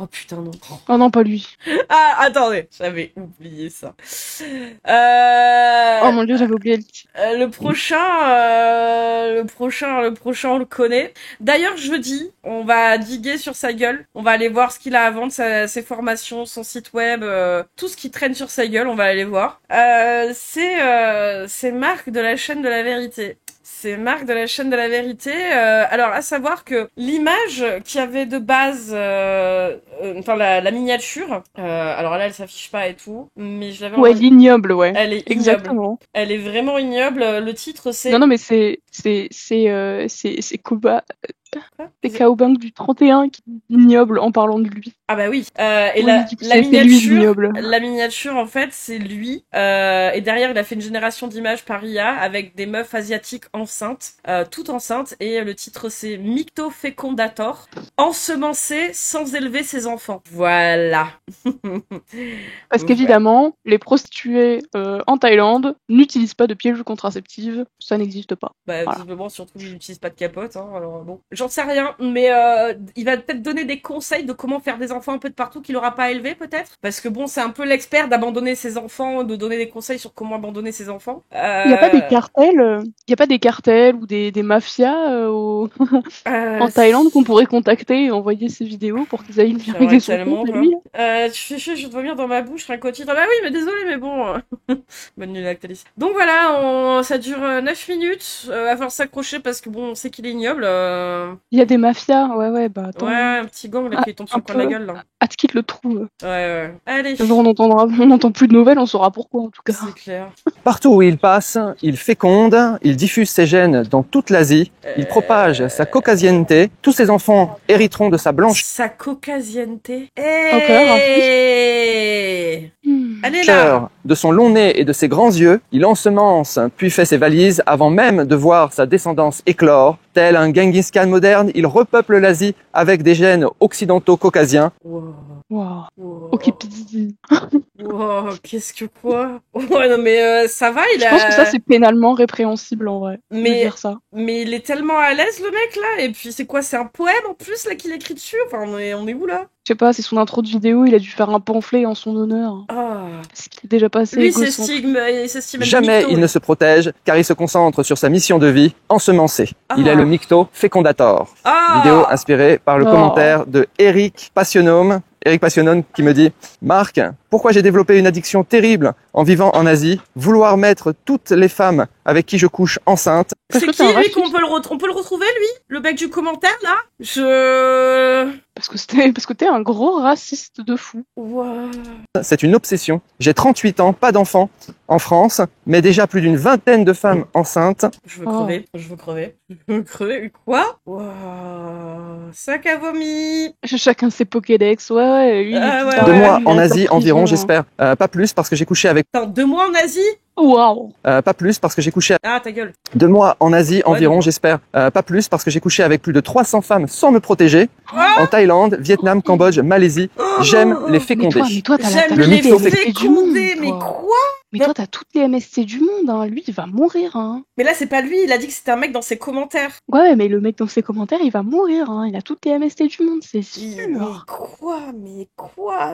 Oh putain, non. Oh non, pas lui. Ah, attendez, j'avais oublié ça. Oh mon dieu, j'avais oublié le titre. Le prochain, on le connaît. D'ailleurs, jeudi, on va diguer sur sa gueule. On va aller voir ce qu'il a à vendre, ses formations, son site web, tout ce qui traîne sur sa gueule, on va aller voir. C'est Marc de la chaîne de la vérité. C'est Marc de la chaîne de la vérité. Alors, à savoir que l'image qu'il y avait de base, enfin la miniature, alors là, elle s'affiche pas et tout, mais je l'avais. Ouais, l'ignoble, ouais. Elle est ignoble. Exactement. Elle est vraiment ignoble. Le titre, c'est. Non, mais c'est Koba. C'est Cowbank du 31 qui est ignoble en parlant de lui. Ah bah oui. Et la miniature, en fait, c'est lui. Et derrière, il a fait une génération d'images par IA avec des meufs asiatiques enceintes, toutes enceintes. Et le titre, c'est Mycto Fecundator, ensemencer sans élever ses enfants. Voilà. Parce qu'évidemment, les prostituées en Thaïlande n'utilisent pas de pilules contraceptives. Ça n'existe pas. Bah, voilà. Visiblement, surtout, il n'utilise pas de capote. Hein, alors bon, j'en sais rien, mais il va peut-être donner des conseils de comment faire des enfants un peu de partout qu'il aura pas élevés, peut-être. Parce que bon, c'est un peu l'expert d'abandonner ses enfants, de donner des conseils sur comment abandonner ses enfants. Il y a pas des cartels, il y a pas des cartels ou des mafias en Thaïlande qu'on pourrait contacter et envoyer ces vidéos pour qu'ils aillent venir régler son compte, lui. Je dois venir dans ma bouche un cotitre. Ah bah oui, mais désolé, mais bon. Bonne nuit, Lactalis. Donc voilà, ça dure 9 minutes. Va falloir s'accrocher parce que bon, on sait qu'il est ignoble. Il y a des mafias, ouais, bah attends. Ouais, un petit gang là qui tombe sur le coin de la gueule là. Hâte qu'il le trouve. Ouais. Allez. Le jour on n'entend plus de nouvelles, on saura pourquoi en tout cas. C'est clair. Partout où il passe, il féconde, il diffuse ses gènes dans toute l'Asie, il propage sa caucasienneté, tous ses enfants hériteront de sa blanche. Sa caucasienneté. Allez là. De son long nez et de ses grands yeux, il ensemence puis fait ses valises avant même de voir sa descendance éclore. Tel un Genghis Khan moderne, il repeuple l'Asie avec des gènes occidentaux caucasiens. Wow. Ok, wow, qu'est-ce que quoi? Ouais, non mais ça va, Je pense que ça c'est pénalement répréhensible en vrai. De dire ça. Mais il est tellement à l'aise le mec là, et puis c'est quoi, c'est un poème en plus là qu'il écrit dessus? Enfin, on est où là? Je sais pas, c'est son intro de vidéo, il a dû faire un pamphlet en son honneur. Parce qu'il est déjà passé. Lui, c'est stigme. Jamais il ne se protège, car il se concentre sur sa mission de vie, ensemencer. Il est le Mycto Fecundator. Vidéo inspirée par le commentaire de Eric Passionome qui me dit « Marc, pourquoi j'ai développé une addiction terrible en vivant en Asie, vouloir mettre toutes les femmes avec qui je couche enceintes. » C'est qui lui qu'on peut le retrouver lui? Le mec du commentaire là? Parce que t'es un gros raciste de fou. Wow. C'est une obsession. J'ai 38 ans, pas d'enfants en France, mais déjà plus d'une vingtaine de femmes enceintes. Je veux crever. Quoi? Wow. Sac à vomi. Chacun ses Pokédex, ouais. Lui, 2 mois en Asie environ, j'espère. Pas plus parce que j'ai couché avec... Attends, 2 mois en Asie? Waouh. Pas plus parce que j'ai couché... Ah, ta gueule. 2 mois en Asie environ, j'espère. Pas plus parce que j'ai couché avec plus de 300 femmes sans me protéger. En Thaïlande, Vietnam, Cambodge, Malaisie. J'aime les féconder. Mais toi, t'as J'aime les féconder, mais quoi? Mais toi, t'as toutes les MST du monde, hein. Lui, il va mourir, hein. Mais là, c'est pas lui, il a dit que c'était un mec dans ses commentaires. Ouais, mais le mec dans ses commentaires, il va mourir, hein. Il a toutes les MST du monde, c'est sûr. Mais quoi?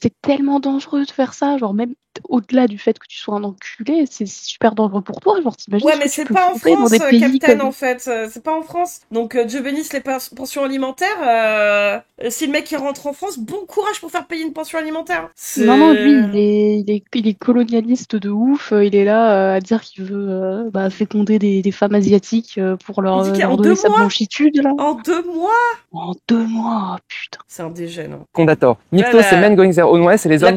C'est tellement dangereux de faire ça, genre même au-delà du fait que tu sois un enculé, c'est super dangereux pour toi, genre t'imagines. Ouais, mais c'est pas en France, Captain, en fait. C'est pas en France. Donc, Dieu bénisse les pensions alimentaires. Si le mec il rentre en France, bon courage pour faire payer une pension alimentaire. Non, lui, il est colonialiste de ouf. Il est là à dire qu'il veut féconder des femmes asiatiques pour leur donner sa blanchitude, là. En 2 mois? En 2 mois, putain. C'est un dégène. Condator. Mycto, c'est men going their own way, c'est les hommes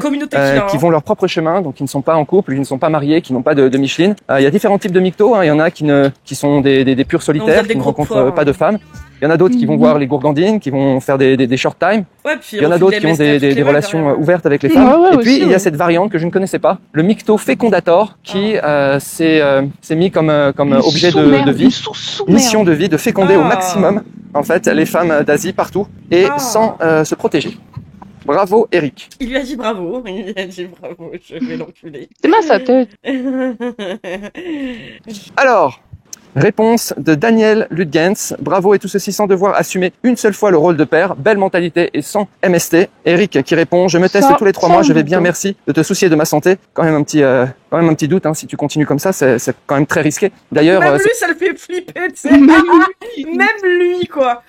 qui vont leur propre chemin, donc qui ne sont pas en couple, qui ne sont pas mariés, qui n'ont pas de Micheline. Il y a différents types de Mycto, hein. Il y en a qui sont des purs solitaires, qui ne rencontrent pas de femmes. Il y en a d'autres qui vont voir les gourgandines, qui vont faire des short time. Ouais, puis il y en a d'autres qui ont des relations ouvertes avec les femmes. Et puis, il y a cette variante que je ne connaissais pas, le Mycto Fecundator, qui s'est mis comme objet de vie, mission de vie, de féconder au maximum, en fait, les femmes d'Asie partout, et sans se protéger. Bravo, Eric. Il lui a dit bravo. Je vais l'enculer. C'est ma sa tête. Alors, Réponse de Daniel Ludgens. Bravo et tout ceci sans devoir assumer une seule fois le rôle de père. Belle mentalité et sans MST. Eric qui répond, je me teste tous les 3 mois, je vais bien, merci de te soucier de ma santé. Quand même un petit doute, hein, si tu continues comme ça, c'est quand même très risqué. D'ailleurs, même lui, ça le fait flipper, tu sais. Même lui, quoi.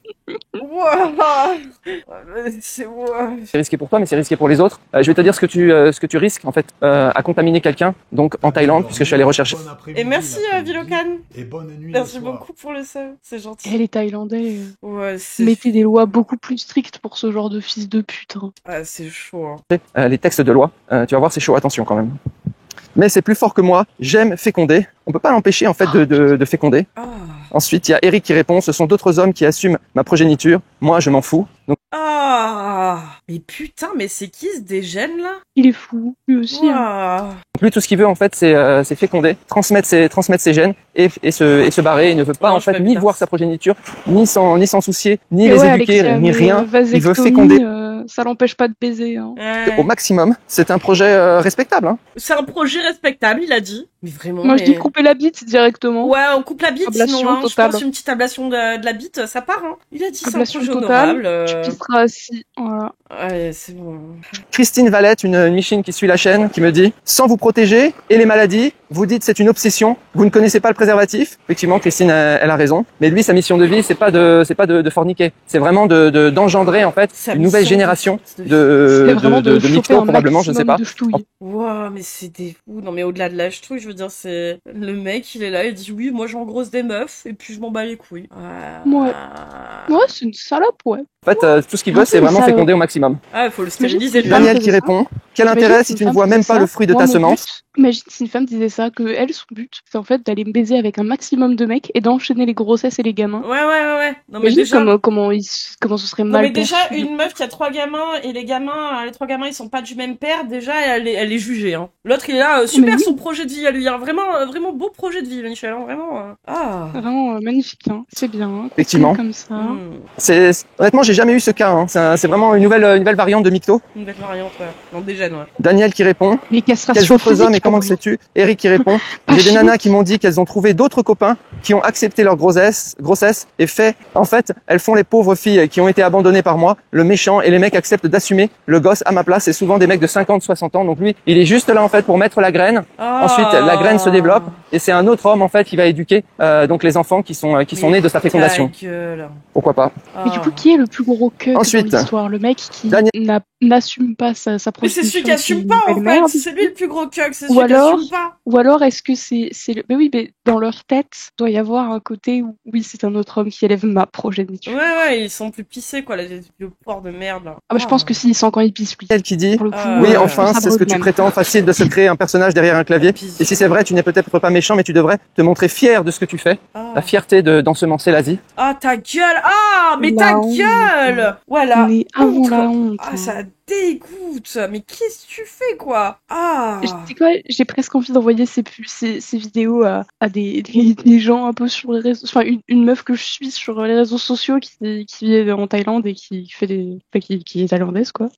C'est risqué pour toi, mais c'est risqué pour les autres. Je vais te dire ce que tu risques, en fait, à contaminer quelqu'un, donc en Thaïlande, puisque je suis allé rechercher. Et merci, Vilocan. Et bonne nuit. Merci beaucoup pour le sub, c'est gentil. Et les Thaïlandais, mettez des lois beaucoup plus strictes pour ce genre de fils de pute. Hein. Ah, c'est chaud. Hein. Les textes de loi, tu vas voir, c'est chaud, attention quand même. Mais c'est plus fort que moi, j'aime féconder. On peut pas l'empêcher en fait de féconder. Ensuite, il y a Eric qui répond, ce sont d'autres hommes qui assument ma progéniture. Moi, je m'en fous. Donc... mais putain, mais c'est qui ce dégène là? Il est fou, lui aussi. Hein. Lui, tout ce qu'il veut en fait, c'est féconder, transmettre ses gènes et se barrer. Il ne veut pas en fait ni voir sa progéniture, ni s'en soucier, ni les éduquer, Alexia, ni rien. Il veut féconder. Ça l'empêche pas de baiser. Hein. Au maximum, c'est un projet respectable. Hein. C'est un projet respectable, il a dit. Mais vraiment. Moi, je dis couper la bite directement. Ouais, on coupe la bite, sinon, hein, je pense une petite ablation de la bite, ça part. Hein. Il a dit c'est un projet honorable. Tu pisseras assis. Voilà. Ouais, c'est bon. Christine Valette, une Michine qui suit la chaîne, qui me dit « Sans vous protéger et les maladies, vous dites c'est une obsession, vous ne connaissez pas le préservatif ». Effectivement, Christine, elle a raison. Mais lui, sa mission de vie, c'est pas de forniquer. C'est vraiment d'engendrer, en fait, une nouvelle génération de mictos, probablement, je ne sais pas. Wow, mais c'est des fous. Non, mais au-delà de la ch'touille, je veux dire, c'est le mec, il est là, il dit oui, moi j'engrosse des meufs et puis je m'en bats les couilles. Ouais, c'est une salope, ouais. En fait, tout ce qu'il veut, c'est vraiment féconder au maximum. Ah, faut le stériliser. Daniel qui répond, quel intérêt si tu ne vois même pas le fruit de ta semence? Imagine si une femme disait ça, que elle, son but, c'est en fait d'aller me baiser avec un maximum de mecs et d'enchaîner les grossesses et les gamins. Ouais. Non, mais déjà... comment ce serait mal. Non, mais déjà, une meuf qui a 3 gamins et les 3 gamins, ils sont pas du même père, déjà, elle est jugée, hein. L'autre, il est là, super son projet de vie à lui, hein. Vraiment beau projet de vie, Michel, hein. Vraiment. Vraiment magnifique, hein. C'est bien. Hein. Effectivement. Comme ça. Honnêtement, j'ai jamais eu ce cas, hein. C'est vraiment une nouvelle variante de Micto. Une nouvelle variante, ouais. Non, déjà, ouais. Daniel qui répond. Les castrations. Quels autres hommes et comment sais-tu? Eric qui répond. J'ai des nanas qui m'ont dit qu'elles ont trouvé d'autres copains qui ont accepté leur grossesse et en fait, elles font les pauvres filles qui ont été abandonnées par moi, le méchant, et les mecs acceptent d'assumer le gosse à ma place. C'est souvent des mecs de 50, 60 ans. Donc lui, il est juste là, en fait, pour mettre la graine. Ensuite, la graine se développe et c'est un autre homme, en fait, qui va éduquer, donc les enfants qui sont nés de sa fécondation. Pourquoi pas? Mais du coup, qui est le plus gros cuck dans l'histoire? Le mec qui n'assume pas sa prostitution. Mais c'est celui qui assume pas, en fait. C'est lui le plus gros cuck, c'est celui qui assume pas. Ou alors, est-ce que c'est mais oui, mais dans leur tête, doit y avoir un côté où, oui, c'est un autre homme qui élève ma progéniture. Ouais, ils sont plus pissés, quoi, les vieux porcs de merde, là. Je pense que s'il sent quand il pisse, lui. Elle qui dit, oui, enfin, c'est ce que tu prétends, facile de se créer un personnage derrière un clavier. Et si c'est vrai, tu n'es peut-être pas méchant, mais tu devrais te montrer fier de ce que tu fais. La fierté d'ensemencer l'Asie. Ta gueule! Mais ta gueule! Voilà. Mais avant la honte. Ça dégoûte. Mais qu'est-ce que tu fais, quoi? Tu sais quoi, j'ai presque envie d'envoyer ces vidéos à des gens un peu sur les réseaux, enfin une meuf que je suis sur les réseaux sociaux qui vit en Thaïlande et qui est thaïlandaise, quoi.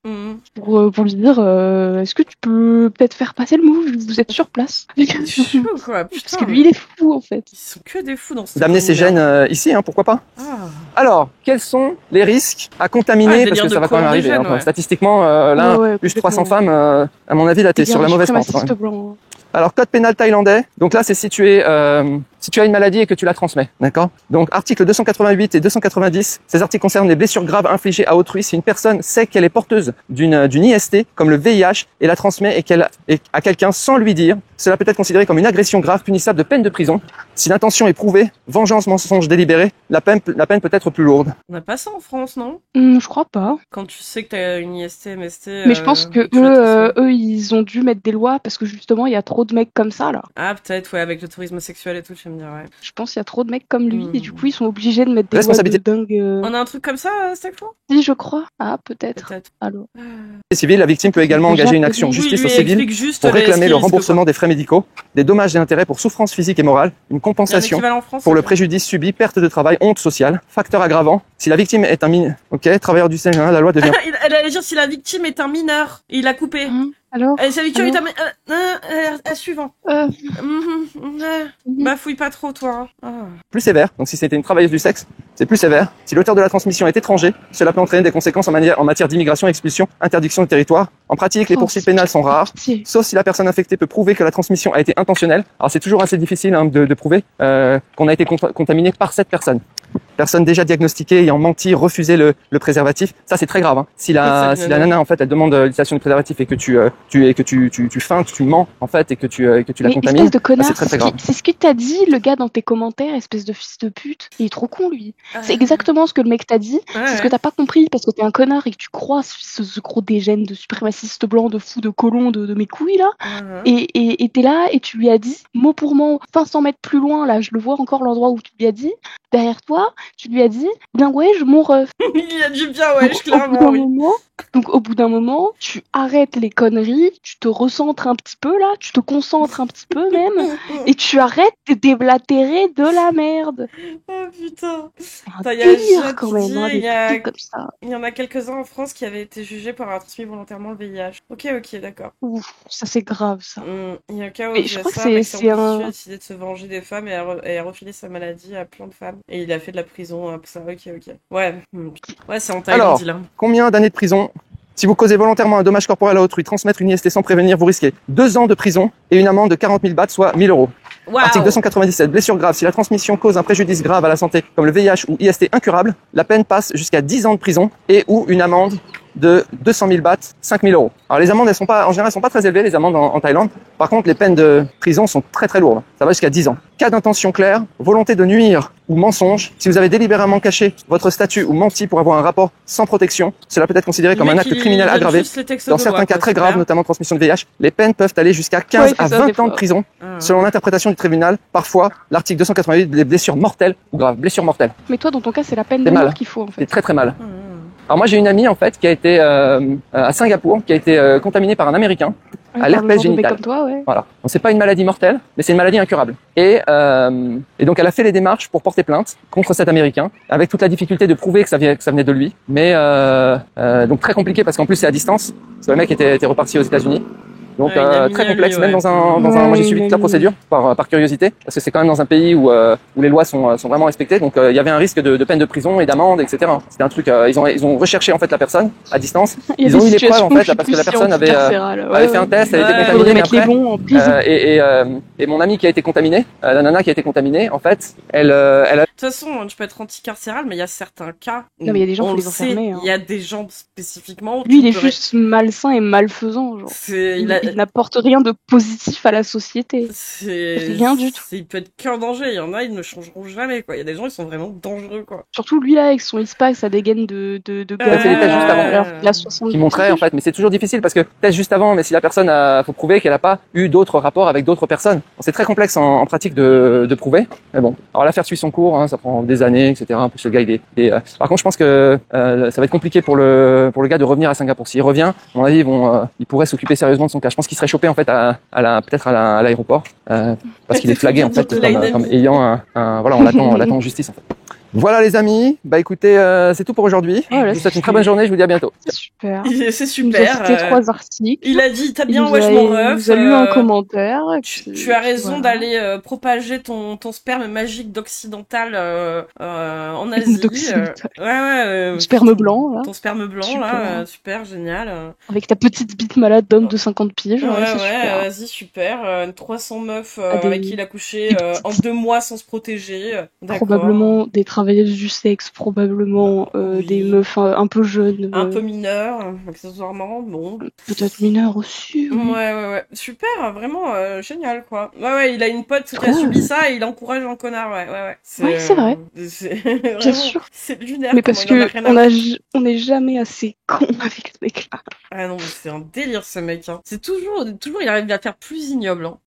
Pour lui dire, est-ce que tu peux peut-être faire passer le mot, vous êtes sur place. Chaud, quoi, putain. Parce que lui, il est fou, en fait. Ils sont que des fous dans ce d'amener ses gènes ici, hein, pourquoi pas. Alors, quels sont les risques à contaminer, parce que ça va quand même arriver, hein, statistiquement, plus 300 femmes, à mon avis, là, t'es sur la mauvaise pente. Alors, code pénal thaïlandais. Donc là, c'est si tu as une maladie et que tu la transmets, d'accord? Donc, articles 288 et 290. Ces articles concernent les blessures graves infligées à autrui. Si une personne sait qu'elle est porteuse d'une IST, comme le VIH, et la transmet à quelqu'un sans lui dire, cela peut être considéré comme une agression grave punissable de peine de prison. Si l'intention est prouvée, vengeance, mensonge délibéré, la peine peut être plus lourde. On n'a pas ça en France, non? Je crois pas. Quand tu sais que t'as une IST, MST... Mais je pense que eux, ils ont dû mettre des lois parce que justement, il y a trop de mecs comme ça, là. Peut-être, ouais, avec le tourisme sexuel et tout, je vais me dire, ouais. Je pense qu'il y a trop de mecs comme lui et du coup, ils sont obligés de mettre des lois de dingue. On a un truc comme ça, Stacfo? Si, je crois. Peut-être. Alors. Civil, la victime peut également engager une action justice au civil pour réclamer le remboursement des frais médicaux, des dommages et intérêts pour souffrance physique et morale, une compensation pour le préjudice subi, perte de travail, honte sociale, facteur aggravant. Si la victime est un mineur, travailleur du sexe, la loi devient... Elle allait dire si la victime est un mineur, il a coupé. Alors salut, tu as suivant. Bah, fouille pas trop, toi. Plus sévère, donc si c'était une travailleuse du sexe, c'est plus sévère. Si l'auteur de la transmission est étranger, cela peut entraîner des conséquences en matière d'immigration, expulsion, interdiction du territoire. En pratique, les poursuites pénales sont rares, sauf si la personne infectée peut prouver que la transmission a été intentionnelle. Alors c'est toujours assez difficile de prouver qu'on a été contaminé par cette personne. Personne déjà diagnostiquée, ayant menti, refusé le préservatif, ça c'est très grave. Hein. Si la nana en fait elle demande l'utilisation du préservatif et que tu feintes, tu mens en fait et que tu la contamines, c'est très grave. C'est ce que t'as dit le gars dans tes commentaires, espèce de fils de pute. Il est trop con lui. C'est exactement ce que le mec t'a dit. C'est ce que t'as pas compris parce que t'es un connard et que tu crois ce gros dégène de suprémaciste blanc, de fou, de colon, de mes couilles là. Et t'es là et tu lui as dit mot pour mot, 500 mètres plus loin là, je le vois encore l'endroit où tu lui as dit. Derrière toi, tu lui as dit bien wesh mon ref. Il a dit bien wesh, clairement. Donc au bout d'un moment, tu arrêtes les conneries, tu te recentres un petit peu là, tu te concentres un petit peu même, et tu arrêtes de déblatérer de la merde. Oh putain. Quand même, hein, des trucs comme ça. Il y en a quelques-uns en France qui avaient été jugés pour avoir transmis volontairement le VIH. Ok, d'accord. Ouf, ça c'est grave ça. Il y a un cas où je crois que c'est a décidé de se venger des femmes et a refilé sa maladie à plein de femmes. Et il a fait de la prison pour ça. Ok. Ouais, c'est en Thaïlande. Alors, combien d'années de prison? Si vous causez volontairement un dommage corporel à autrui, transmettre une IST sans prévenir, vous risquez 2 ans de prison et une amende de 40 000 bahts, soit 1 000 €. Wow. Article 297, blessure grave. Si la transmission cause un préjudice grave à la santé, comme le VIH ou IST incurable, la peine passe jusqu'à 10 ans de prison et ou une amende de 200 000 bahts, 5 000 €. Alors les amendes, en général, sont pas très élevées, les amendes en Thaïlande. Par contre, les peines de prison sont très très lourdes. Ça va jusqu'à 10 ans. Cas d'intention claire, volonté de nuire ou mensonge. Si vous avez délibérément caché votre statut ou menti pour avoir un rapport sans protection, cela peut être considéré comme un acte criminel aggravé. Dans certains cas très graves, notamment transmission de VIH, les peines peuvent aller jusqu'à 15 à 20 ans de prison, selon l'interprétation du tribunal. Parfois, l'article 288, des blessures mortelles ou graves. Blessures mortelles. Mais toi, dans ton cas, c'est la peine de mort qu'il faut, en fait. C'est très très mal. Alors moi j'ai une amie en fait qui a été à Singapour, qui a été contaminée par un Américain à l'herpès génital. Comme toi, ouais. Voilà. Donc c'est pas une maladie mortelle, mais c'est une maladie incurable. Et donc elle a fait les démarches pour porter plainte contre cet Américain, avec toute la difficulté de prouver que ça venait de lui. Mais donc très compliqué parce qu'en plus c'est à distance. Parce que le mec était reparti aux États-Unis. Donc très complexe, même dans un moi j'ai suivi toute la procédure par curiosité, parce que c'est quand même dans un pays où les lois sont vraiment respectées. Donc il y avait un risque de peine de prison et d'amende, etc. C'était un truc. Ils ont recherché en fait la personne à distance. Ils ont eu les preuves en fait là, parce que la personne avait fait un test, elle était contaminée. Et mon amie qui a été contaminée, la nana qui a été contaminée, en fait, elle a. De toute façon, tu peux être anticarcéral, mais il y a certains cas. Non, mais il y a des gens qui les enfermer. Il y a des gens spécifiquement. Lui, il est juste malsain et malfaisant, genre. Il n'apporte rien de positif à la société. Rien du tout. Il peut être qu'un danger. Il y en a, ils ne changeront jamais, quoi. Il y a des gens, ils sont vraiment dangereux, quoi. Surtout lui, là, avec son ISPA, sa dégaine de gars. C'est les tests juste avant. Qui montrait, en fait. Mais c'est toujours difficile parce que test juste avant, mais si la personne faut prouver qu'elle n'a pas eu d'autres rapports avec d'autres personnes. C'est très complexe en pratique de prouver. Mais bon. Alors l'affaire suit son cours, hein, ça prend des années, etc. En plus, le gars, par contre, je pense que, ça va être compliqué pour le gars de revenir à Singapour. S'il revient, à mon avis, il pourrait s'occuper sérieusement de son cas. Je pense qu'il serait chopé en fait peut-être à l'aéroport parce qu'il est flagué en fait comme ayant voilà, on l'attend en justice en fait. Voilà les amis, bah écoutez, c'est tout pour aujourd'hui. Je vous souhaite une très bonne journée, je vous dis à bientôt. C'est super. C'est super. Il a cité 3 articles. Il a dit t'as bien wesh mon ref. Vous avez lu un commentaire. Tu as raison d'aller propager ton sperme magique d'occidental en Asie. Ouais. Sperme blanc là. Ton sperme blanc là, super génial. Avec ta petite bite malade d'homme de 50 piges. Vas-y super. 300 meufs avec qui il a couché en 2 mois sans se protéger. Probablement des travailleuses du sexe, probablement des meufs un peu jeunes. Un peu mineures, accessoirement, bon. Peut-être mineures aussi. Oui. Ouais. Super, vraiment génial, quoi. Ouais, il a une pote qui a subi ça et il encourage un connard, ouais. C'est vrai. Bien sûr. C'est lunaire. Mais parce que on n'est jamais assez con avec ce mec-là. Ah non, mais c'est un délire, ce mec, hein. C'est toujours, il arrive à faire plus ignoble, hein.